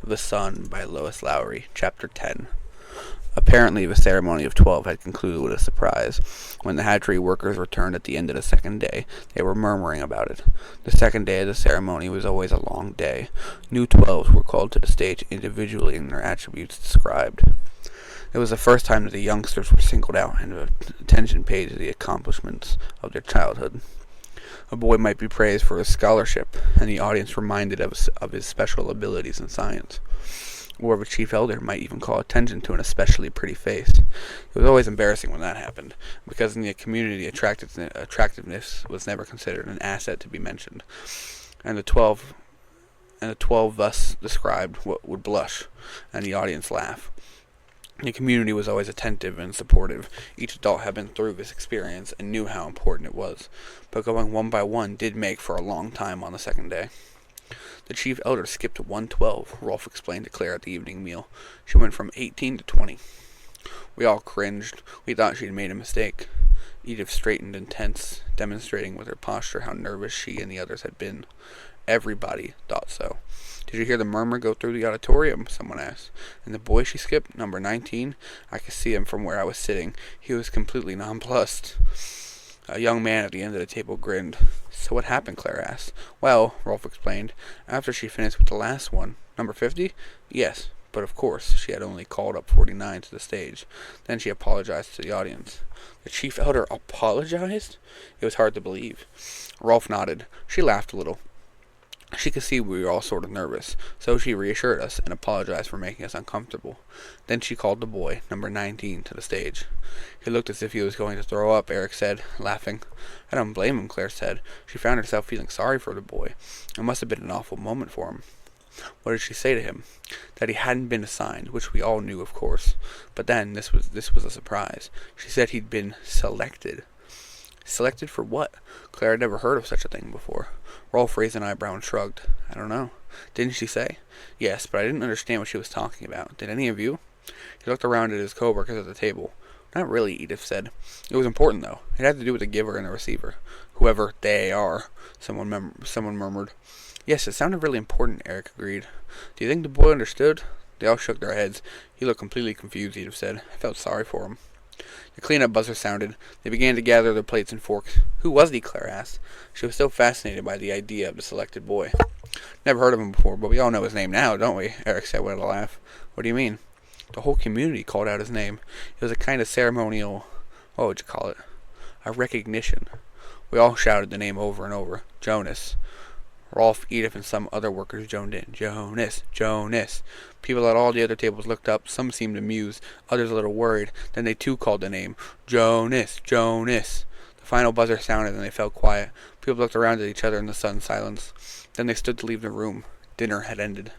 The Sun by Lois Lowry, Chapter 10. Apparently, the ceremony of 12 had concluded with a surprise. When the hatchery workers returned at the end of the second day, they were murmuring about it. The second day of the ceremony was always a long day. New 12s were called to the stage individually in their attributes described. It was the first time that the youngsters were singled out and attention paid to the accomplishments of their childhood. A boy might be praised for his scholarship, and the audience reminded of his special abilities in science. Or the chief elder might even call attention to an especially pretty face. It was always embarrassing when that happened, because in the community attractiveness was never considered an asset to be mentioned, and the 12 thus described would blush, and the audience laugh. The community was always attentive and supportive. Each adult had been through this experience and knew how important it was, but going one by one did make for a long time on the second day. The chief elder skipped 112, Rolf explained to Claire at the evening meal. She went from 18 to 20. We all cringed. We thought she'd made a mistake. Edith straightened and tense, demonstrating with her posture how nervous she and the others had been. Everybody thought so. Did you hear the murmur go through the auditorium? Someone asked. And the boy she skipped, number 19, I could see him from where I was sitting. He was completely nonplussed. A young man at the end of the table grinned. So what happened? Claire asked. Well, Rolf explained, after she finished with the last one. Number 50? Yes, but of course she had only called up 49 to the stage. Then she apologized to the audience. The chief elder apologized? It was hard to believe. Rolf nodded. She laughed a little. She could see we were all sort of nervous, so she reassured us and apologized for making us uncomfortable. Then she called the boy, number 19, to the stage. He looked as if he was going to throw up, Eric said, laughing. I don't blame him, Claire said. She found herself feeling sorry for the boy. It must have been an awful moment for him. What did she say to him? That he hadn't been assigned, which we all knew, of course. But then, this was a surprise. She said he'd been selected. Selected for what? Claire had never heard of such a thing before. Rolf raised an eyebrow and shrugged. I don't know. Didn't she say? Yes, but I didn't understand what she was talking about. Did any of you? He looked around at his co-workers at the table. Not really, Edith said. It was important, though. It had to do with the giver and the receiver. Whoever they are, someone murmured. Yes, it sounded really important, Eric agreed. Do you think the boy understood? They all shook their heads. He looked completely confused, Edith said. I felt sorry for him. The cleanup buzzer sounded. They began to gather their plates and forks. Who was he? Claire asked. She was still fascinated by the idea of the selected boy. Never heard of him before, but we all know his name now, don't we? Eric said with a laugh. What do you mean? The whole community called out his name. It was a kind of ceremonial, what would you call it? A recognition. We all shouted the name over and over. Jonas. Rolf, Edith, and some other workers joined in. Jonas, Jonas. People at all the other tables looked up. Some seemed amused, others a little worried. Then they too called the name. Jonas, Jonas. The final buzzer sounded and they fell quiet. People looked around at each other in the sudden silence. Then they stood to leave the room. Dinner had ended.